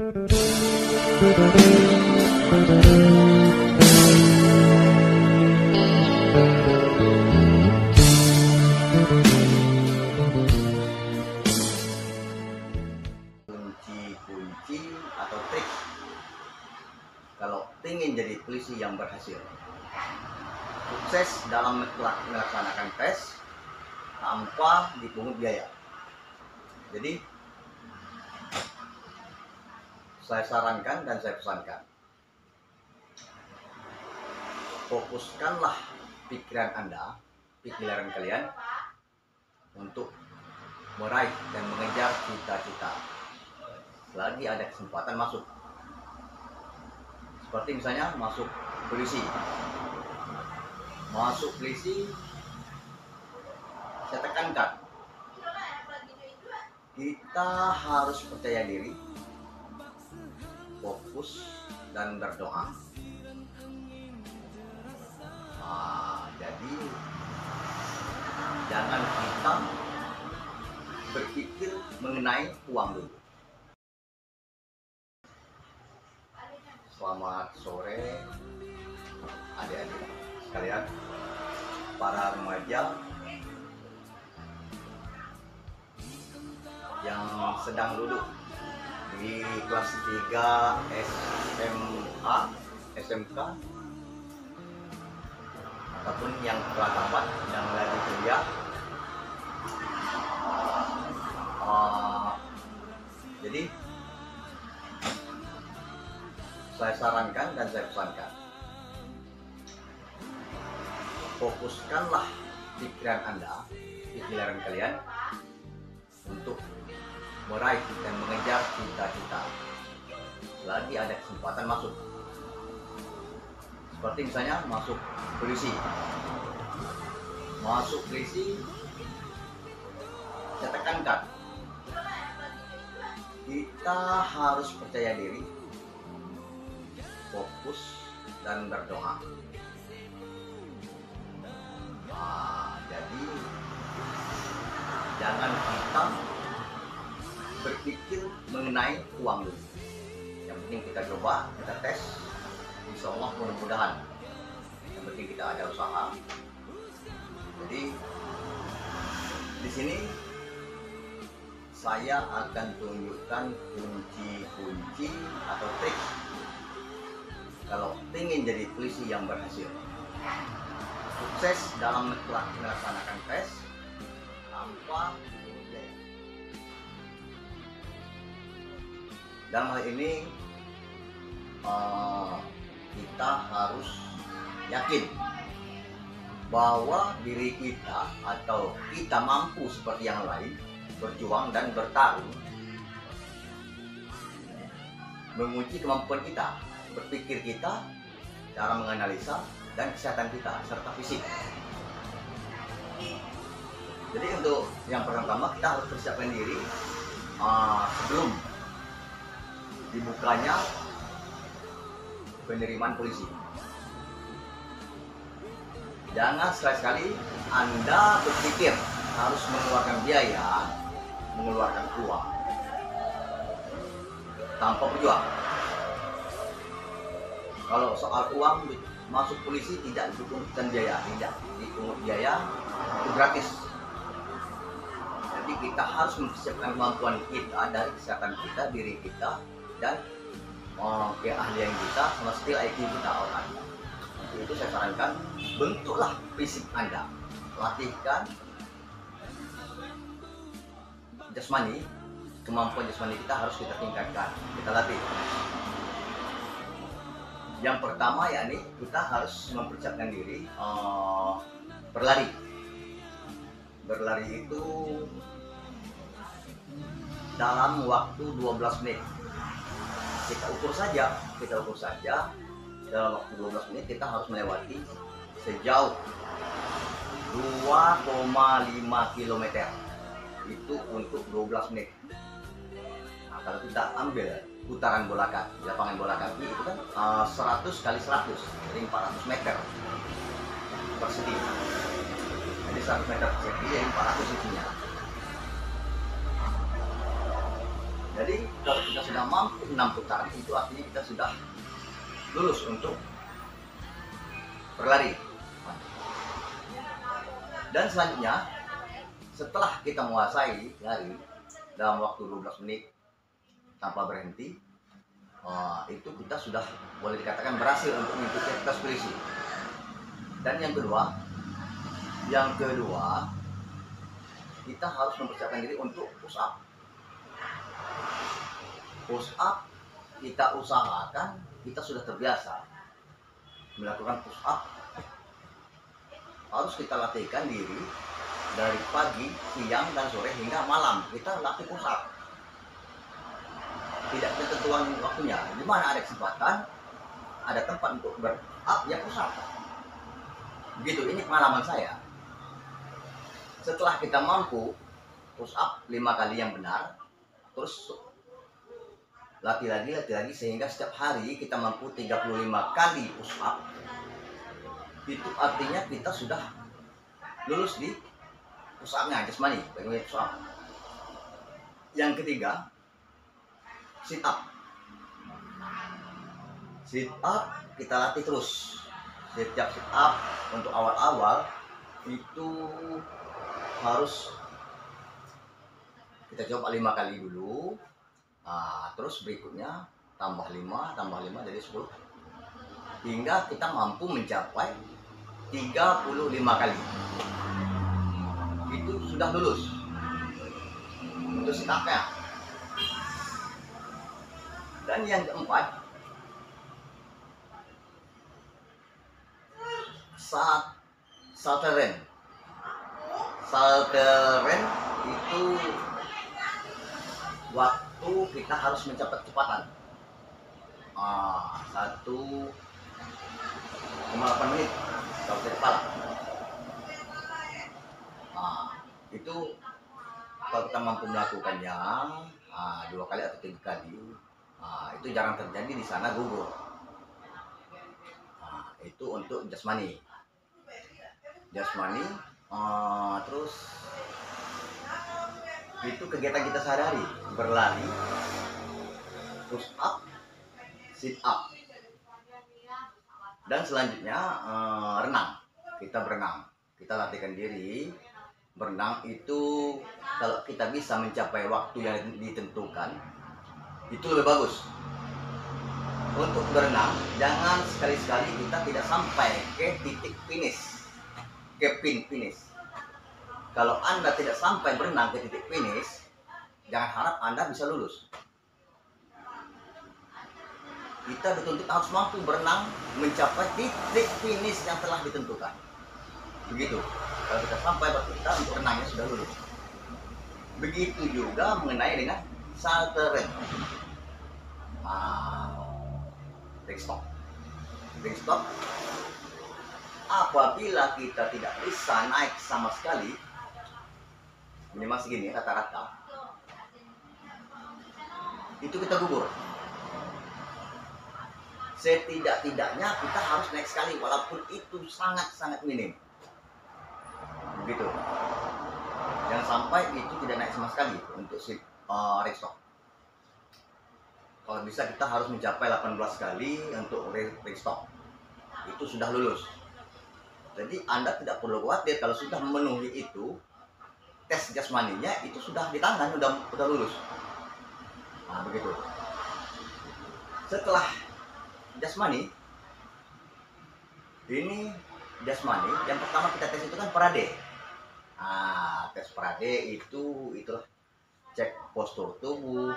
Kunci atau trik kalau ingin jadi polisi yang berhasil, sukses dalam melaksanakan tes tanpa dipungut biaya. Jadi saya sarankan dan saya pesankan, fokuskanlah pikiran Anda, pikiran kalian untuk meraih dan mengejar cita-cita. Selagi ada kesempatan masuk, seperti misalnya masuk polisi. Saya tekankan, kita harus percaya diri, fokus dan berdoa. Jadi jangan kita berpikir mengenai uang dulu. Selamat sore adik-adik sekalian, para remaja yang sedang duduk di kelas 3 SMA, SMK, ataupun yang telah tamat yang lagi kuliah. Jadi saya sarankan dan saya pesankan, fokuskanlah pikiran Anda, pikiran kalian untuk meraih dan mengejar cita-cita. Selagi ada kesempatan masuk, seperti misalnya masuk polisi. Saya tekankan, kita harus percaya diri, fokus dan berdoa. Jadi jangan kita berpikir mengenai uang dulu. Yang penting kita coba, kita tes, insya Allah mudah-mudahan. Yang penting kita ada usaha. Jadi di sini saya akan tunjukkan kunci-kunci atau trik kalau ingin jadi polisi yang berhasil, sukses dalam melaksanakan tes tanpa biaya. Dalam hal ini kita harus yakin bahwa diri kita atau kita mampu seperti yang lain berjuang dan bertarung, menguji kemampuan kita, berpikir kita, cara menganalisa, dan kesehatan kita serta fisik. Jadi untuk yang pertama kita harus persiapkan diri sebelum dibukanya penerimaan polisi. Jangan sekali-sekali Anda berpikir harus mengeluarkan biaya, mengeluarkan uang tanpa berjuang. Kalau soal uang masuk polisi tidak dipungut biaya, tidak dipungut biaya, itu gratis. Jadi kita harus mempersiapkan kemampuan kita dari kesehatan kita, diri kita, dan keahlian kita sama skill IQ kita orang. Untuk itu saya sarankan, bentuklah fisik Anda, latihkan jasmani, kemampuan jasmani kita harus kita tingkatkan, kita latih. Yang pertama yakni kita harus mempersiapkan diri berlari. Berlari itu dalam waktu 12 menit. Kita ukur saja dalam waktu 12 menit kita harus melewati sejauh 2,5 km. Itu untuk 12 menit. Nah, kalau kita ambil putaran bola kaki, lapangan bola kaki itu kan 100 kali 100, jadi 400 meter persegi. Jadi 100 meter persegi, jadi 400 isinya. Jadi kalau kita sudah mampu 6 putaran itu artinya kita sudah lulus untuk berlari. Dan selanjutnya setelah kita menguasai lari dalam waktu 12 menit tanpa berhenti, itu kita sudah boleh dikatakan berhasil untuk mengikuti tes polisi. Dan yang kedua kita harus mempersiapkan diri untuk push up. Push up kita usahakan, kita sudah terbiasa melakukan push up, harus kita latihkan diri dari pagi, siang, dan sore hingga malam. Kita latih push up, tidak ketentuan waktunya. Di mana ada kesempatan, ada tempat untuk ber up, ya push up. Begitu, ini pengalaman saya. Setelah kita mampu push up 5 kali yang benar, terus latih lagi sehingga setiap hari kita mampu 35 kali push up, itu artinya kita sudah lulus di push up-nya, jasmani, bagaimana push up. Yang ketiga, sit up. Sit up kita latih terus. Setiap sit up untuk awal-awal itu harus kita coba 5 kali dulu. Terus berikutnya tambah 5 jadi 10 hingga kita mampu mencapai 35 kali. Itu sudah lulus untuk sit up-nya. Dan yang keempat, salteren. Salteren itu waktu kita harus mencapai kecepatan 1,8 menit kalau tidak salah. Itu kalau kita mampu melakukannya 2 kali atau 3 kali, itu jarang terjadi di sana gugur. Itu untuk jasmani. Terus itu kegiatan kita sehari-hari, berlari, push up, sit up. Dan selanjutnya renang. Kita berenang, kita latihkan diri. Berenang itu kalau kita bisa mencapai waktu yang ditentukan, itu lebih bagus. Untuk berenang, jangan sekali-sekali kita tidak sampai ke titik finish, ke pin finish. Kalau Anda tidak sampai berenang ke titik finish, jangan harap Anda bisa lulus. Kita dituntut harus mampu berenang mencapai titik finish yang telah ditentukan. Begitu. Kalau kita sampai, berarti kita untuk renangnya sudah lulus. Begitu juga mengenai dengan salteren. Ring stop. Apabila kita tidak bisa naik sama sekali, minimal segini rata-rata, itu kita gugur. Setidak-tidaknya kita harus naik sekali, walaupun itu sangat-sangat minim. Begitu. Jangan sampai itu tidak naik sama sekali untuk si ring stop. Kalau bisa kita harus mencapai 18 kali untuk ring stop. Itu sudah lulus. Jadi Anda tidak perlu khawatir kalau sudah memenuhi itu, tes jasmaninya itu sudah di tangan, udah lulus. Begitu. Setelah jasmani, ini jasmani yang pertama kita tes itu kan parade. Tes parade itulah cek postur tubuh,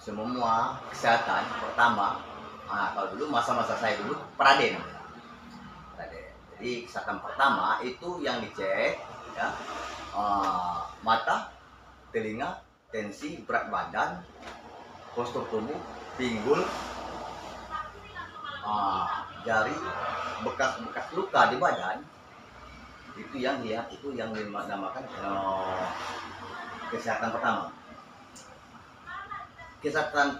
semua kesehatan pertama. Kalau dulu masa-masa saya dulu parade namanya. Jadi kesehatan pertama itu yang dicek ya, mata, telinga, tensi, berat badan, postur tubuh, pinggul, jari, bekas-bekas luka di badan. Itu yang dinamakan kesehatan pertama. Kesehatan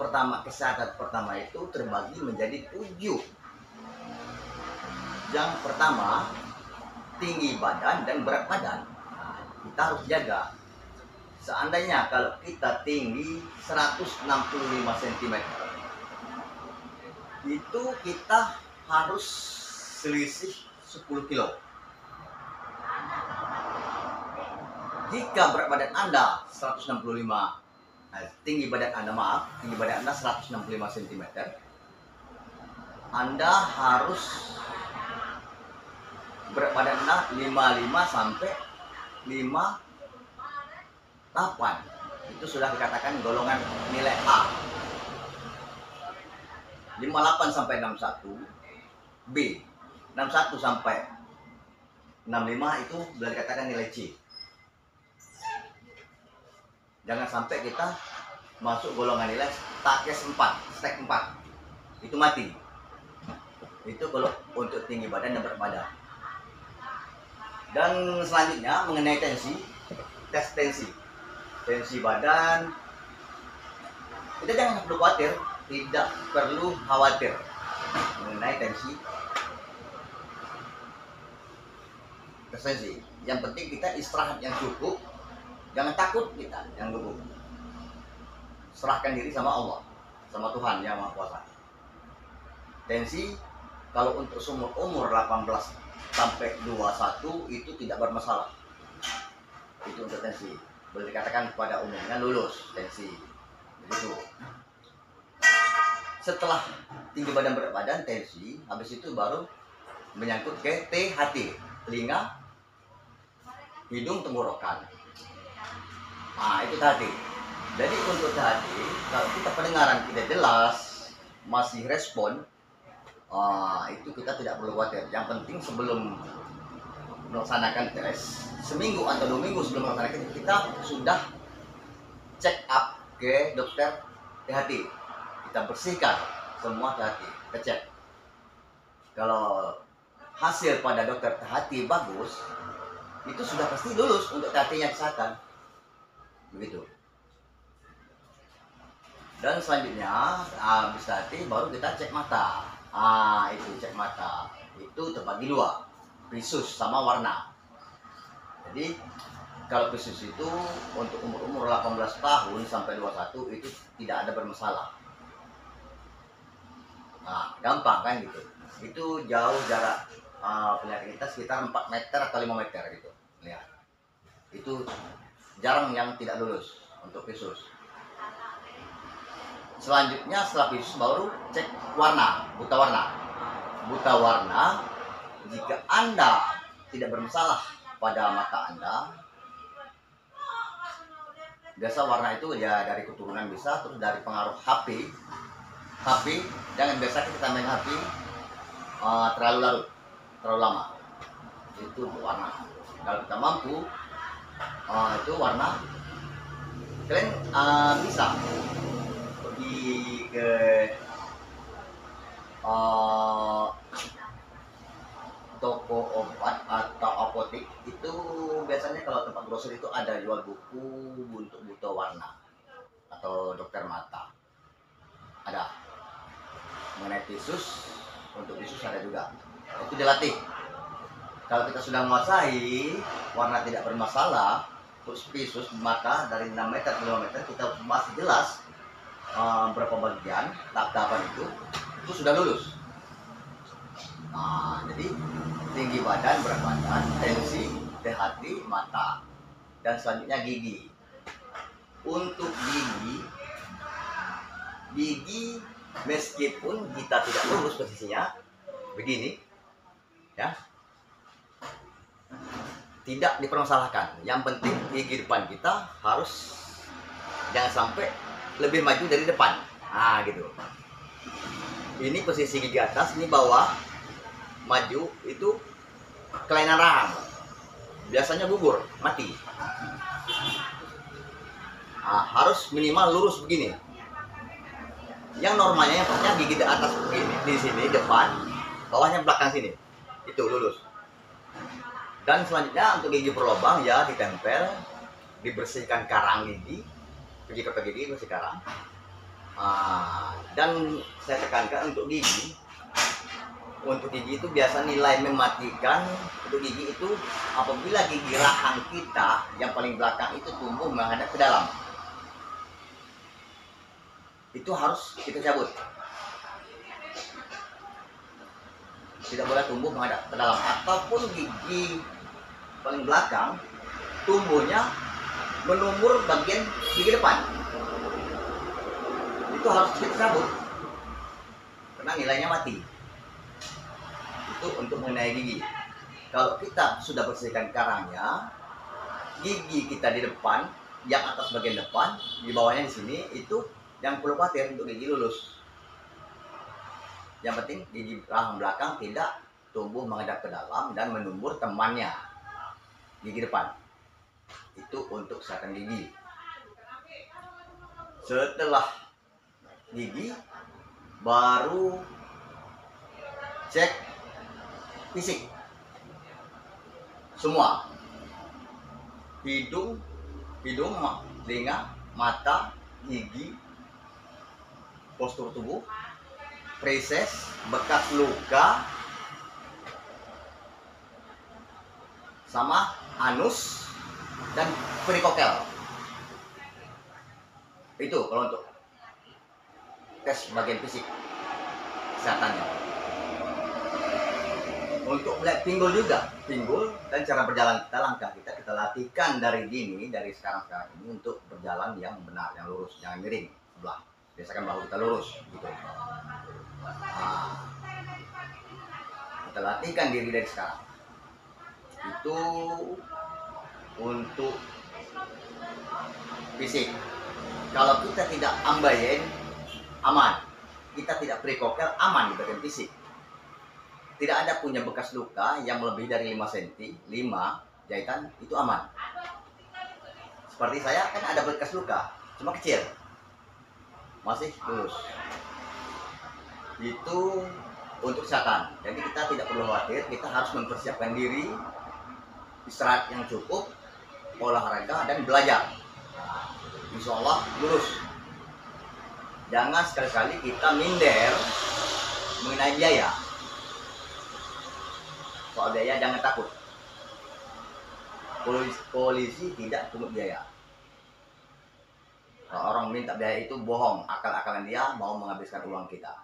pertama itu terbagi menjadi 7. Yang pertama, tinggi badan dan berat badan. Kita harus jaga seandainya kalau kita tinggi 165 cm, itu kita harus selisih 10 kilo. Jika berat badan Anda 165, tinggi badan Anda 165 cm, Anda harus berat badan Anda 55 sampai 58. Itu sudah dikatakan golongan nilai A. 58 sampai 61 B. 61 sampai 65 itu sudah dikatakan nilai C. Jangan sampai kita masuk golongan nilai stakes 4, stek 4. Itu mati. Itu kalau untuk tinggi badan dan berat badan. Dan selanjutnya mengenai tensi, tes tensi. Tensi badan, kita jangan perlu khawatir, tidak perlu khawatir mengenai tensi. Tes tensi. Yang penting kita istirahat yang cukup, jangan takut kita yang gugup. Serahkan diri sama Allah, sama Tuhan yang Maha Kuasa. Tensi kalau untuk umur 18 sampai 21 itu tidak bermasalah. Itu untuk tensi. Boleh dikatakan pada umumnya lulus tensi. Begitu. Setelah tinggi badan berat badan tensi, habis itu baru menyangkut ke THT, telinga, hidung, tenggorokan. Nah, itu THT. Jadi untuk THT, kalau kita pendengaran tidak jelas, masih respon, itu kita tidak perlu khawatir. Yang penting sebelum melaksanakan tes, seminggu atau 2 minggu sebelum melaksanakan, kita sudah check up ke dokter THT. Kita bersihkan semua THT, kita cek. Kalau hasil pada dokter THT bagus, itu sudah pasti lulus untuk THT-nya kesehatan. Begitu. Dan selanjutnya habis THT baru kita cek mata. Itu cek mata. Itu terbagi 2, visus sama warna. Jadi kalau visus itu untuk umur 18 tahun sampai 21 itu tidak ada bermasalah. Nah, gampang kan gitu. Itu jauh jarak penglihatan kita sekitar 4 meter atau 5 meter gitu. Lihat. Itu jarang yang tidak lulus untuk visus. Selanjutnya setelah visus baru cek warna, buta warna. Buta warna, jika Anda tidak bermasalah pada mata Anda, biasa warna itu ya dari keturunan bisa, terus dari pengaruh HP, jangan biasa kita main HP terlalu larut, terlalu lama. Itu warna. Kalau kita mampu, itu warna, kalian bisa pergi ke toko obat atau apotek. Itu biasanya kalau tempat grosir itu ada jual buku untuk buta warna atau dokter mata, ada. Mengenai visus, untuk visus ada juga. Itu dilatih. Kalau kita sudah menguasai, warna tidak bermasalah, terus visus mata dari 6 meter ke 5 meter, kita masih jelas berapa bagian, tahap-tahapan itu sudah lulus. Jadi tinggi badan, berat badan, tensi, THT, mata, dan selanjutnya gigi. Untuk gigi meskipun kita tidak lurus posisinya begini, ya, tidak dipermasalahkan. Yang penting gigi depan kita harus jangan sampai lebih maju dari depan. Gitu. Ini posisi gigi atas, ini bawah, maju itu kelainan rahang. Biasanya gugur, mati. Harus minimal lurus begini. Yang normalnya yang pokoknya gigi di atas begini, di sini depan, bawahnya belakang sini. Itu lurus. Dan selanjutnya untuk gigi berlubang ya ditempel, dibersihkan karang gigi, pergi ke gigi bersih karang. Dan saya tekankan untuk gigi Untuk gigi itu biasa nilai mematikan untuk gigi itu apabila gigi rahang kita yang paling belakang itu tumbuh menghadap ke dalam. Itu harus kita cabut. Tidak boleh tumbuh menghadap ke dalam. Ataupun gigi paling belakang tumbuhnya menumur bagian gigi depan. Itu harus kita cabut. Karena nilainya mati. Itu untuk mengenai gigi. Kalau kita sudah bersihkan karangnya, gigi kita di depan, yang atas bagian depan, di bawahnya di sini, itu yang perlu khawatir untuk gigi lulus. Yang penting gigi rahang belakang tidak tumbuh menghadap ke dalam dan menumbur temannya gigi depan. Itu untuk kesehatan gigi. Setelah gigi, baru cek fisik semua, hidung, telinga, mata, gigi, postur tubuh, feses, bekas luka, sama anus dan perikokel. Itu kalau untuk tes bagian fisik kesehatannya. Untuk melihat pinggul juga, pinggul dan cara berjalan kita, langkah kita latihkan dari dini, dari sekarang ini untuk berjalan yang benar, yang lurus, jangan miring sebelah. Biasakan bahu kita lurus, gitu. Nah, kita latihkan diri dari sekarang. Itu untuk fisik. Kalau kita tidak ambaien, aman. Kita tidak perikokel, aman di bagian fisik. Tidak ada punya bekas luka yang lebih dari 5 cm, 5 jahitan, itu aman. Seperti saya kan ada bekas luka, cuma kecil, masih lulus. Itu untuk kesehatan. Jadi kita tidak perlu khawatir, kita harus mempersiapkan diri, istirahat yang cukup, olahraga dan belajar. Insya Allah lulus. Jangan sekali-kali kita minder mengenai biaya. Soal biaya jangan takut. Polisi tidak pungut biaya. Kalau orang minta biaya itu bohong, akal-akalan dia mau menghabiskan uang kita.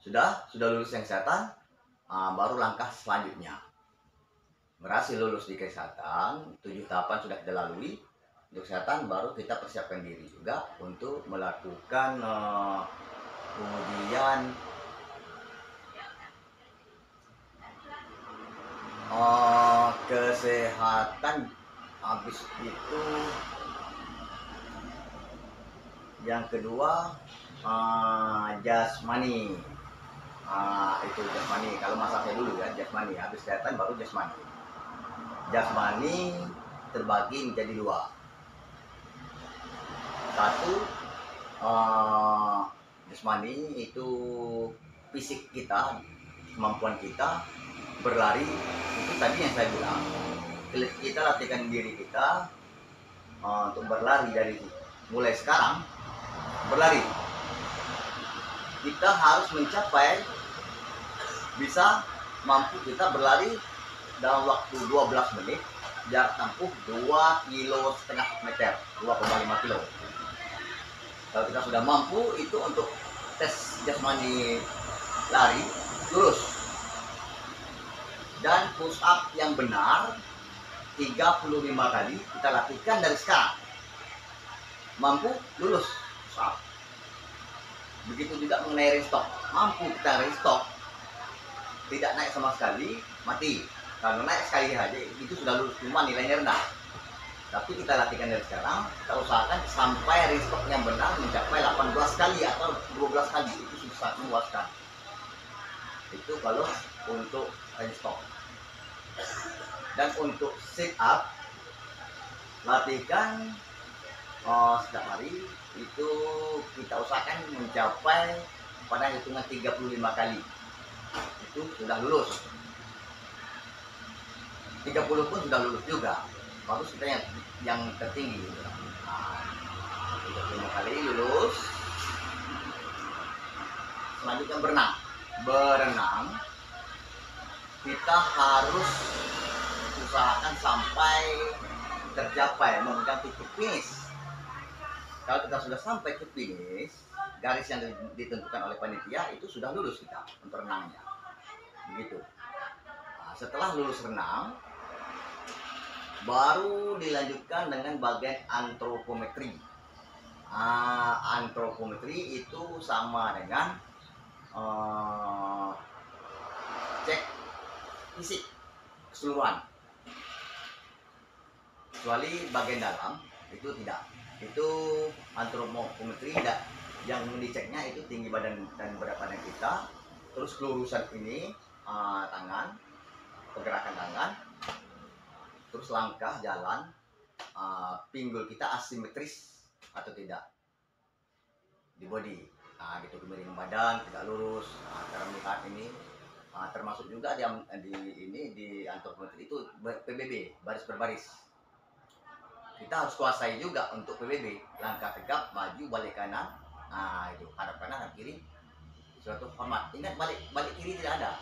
Sudah lulus yang kesehatan, baru langkah selanjutnya. Berhasil lulus di kesehatan, 7 tahapan sudah kita lalui. Untuk kesehatan baru kita persiapkan diri juga untuk melakukan kemudian kesehatan. Habis itu yang kedua jasmani. Itu jasmani. Kalau masa saya dulu ya jasmani. Habis kesehatan baru jasmani. Jasmani terbagi menjadi 2. Satu, jasmani itu fisik kita, kemampuan kita berlari. Itu tadi yang saya bilang, kita latihkan diri kita untuk berlari dari mulai sekarang. Berlari kita harus mencapai, bisa mampu kita berlari dalam waktu 12 menit, jarak tempuh 2,5 meter, 2,5 kilo. Kalau kita sudah mampu, itu untuk tes jasmani lari lulus. Dan push up yang benar 35 kali kita latihkan dari sekarang. Mampu lulus push up. Begitu juga mengenai restock. Mampu kita restock, tidak naik sama sekali, mati. Kalau naik sekali aja itu sudah lulus, cuma nilainya rendah. Tapi kita latihkan dari sekarang, kita usahakan sampai restock yang benar mencapai 18 kali atau 12 kali. Itu susah memuaskan. Itu kalau untuk restock. Dan untuk sit up, latihkan setiap hari itu kita usahakan mencapai pada hitungan 35 kali. Itu sudah lulus. 30 pun sudah lulus juga. Bagus kita yang tertinggi. 35 kali lulus. selanjutnya berenang. Berenang kita harus usahakan sampai tercapai memegang titik finish. Kalau kita sudah sampai ke finish, garis yang ditentukan oleh panitia itu sudah lulus kita untuk renangnya. Begitu. Nah, setelah lulus renang, baru dilanjutkan dengan bagian antropometri. Antropometri itu sama dengan cek fisik keseluruhan, kecuali bagian dalam itu tidak. Itu antropometri tidak, yang diceknya itu tinggi badan dan berat badan kita, terus kelurusan ini tangan, pergerakan tangan, terus langkah jalan, pinggul kita asimetris atau tidak di body. Nah, gitu, kemiringan badan tidak lurus. Cara melihat ini termasuk juga di antropometri itu PBB, baris berbaris. Kita harus kuasai juga untuk PBB, langkah tegap, maju, balik kanan. Nah, itu hadap kanan, hadap kiri, suatu format. Ingat, balik kiri tidak ada.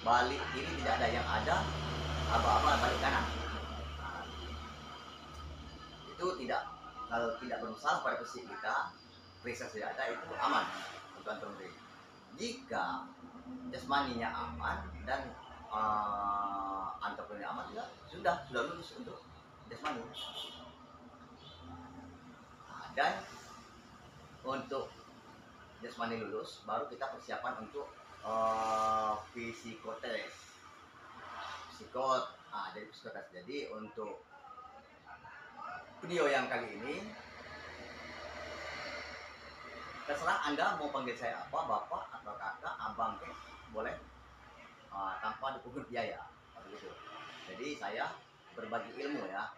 Balik kiri tidak ada, yang ada aba-aba balik kanan. Nah, itu tidak, kalau tidak bermasalah pada fisik kita, periksa tidak ada, itu aman untuk antropometri. Jika jasmaninya aman dan antropometri aman, juga sudah lulus untuk jasmani. Dan untuk jasmani lulus, baru kita persiapan untuk psikotes. Jadi psikotes. Jadi untuk video yang kali ini, terserah Anda mau panggil saya apa, bapak atau kakak, abang, boleh, tanpa dipungut biaya. Begitu. Jadi saya berbagi ilmu ya,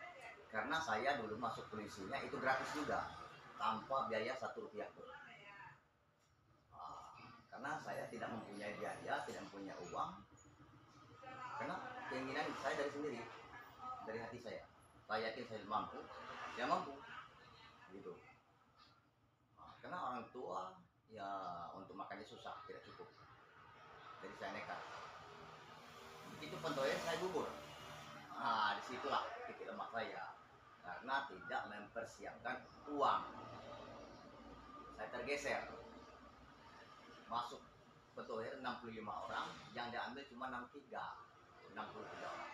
karena saya dulu masuk polisinya itu gratis juga, tanpa biaya Rp1 pun. Karena saya tidak mempunyai biaya, tidak mempunyai uang, karena keinginan saya dari sendiri, dari hati saya. Saya yakin saya mampu, gitu. Karena orang tua ya untuk makannya susah, tidak cukup. Jadi saya nekat. Begitu pentoyan saya gugur. Disitulah titik lemah saya, karena tidak mempersiapkan uang. Saya tergeser. Masuk pentoyer 65 orang, yang diambil cuma 63 orang.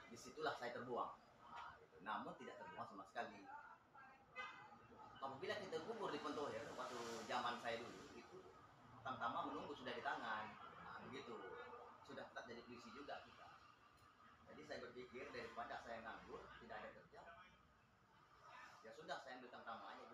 Disitulah saya terbuang. Gitu. Namun tidak terbuang sama sekali. Apabila kita gugur di pentoyer, waktu zaman saya dulu itu tamtama menunggu sudah di tangan. Begitu. Sudah tetap jadi polisi juga kita. Jadi saya berpikir daripada saya nganggur, tidak ada kerja, ya sudah saya ambil tamtama aja.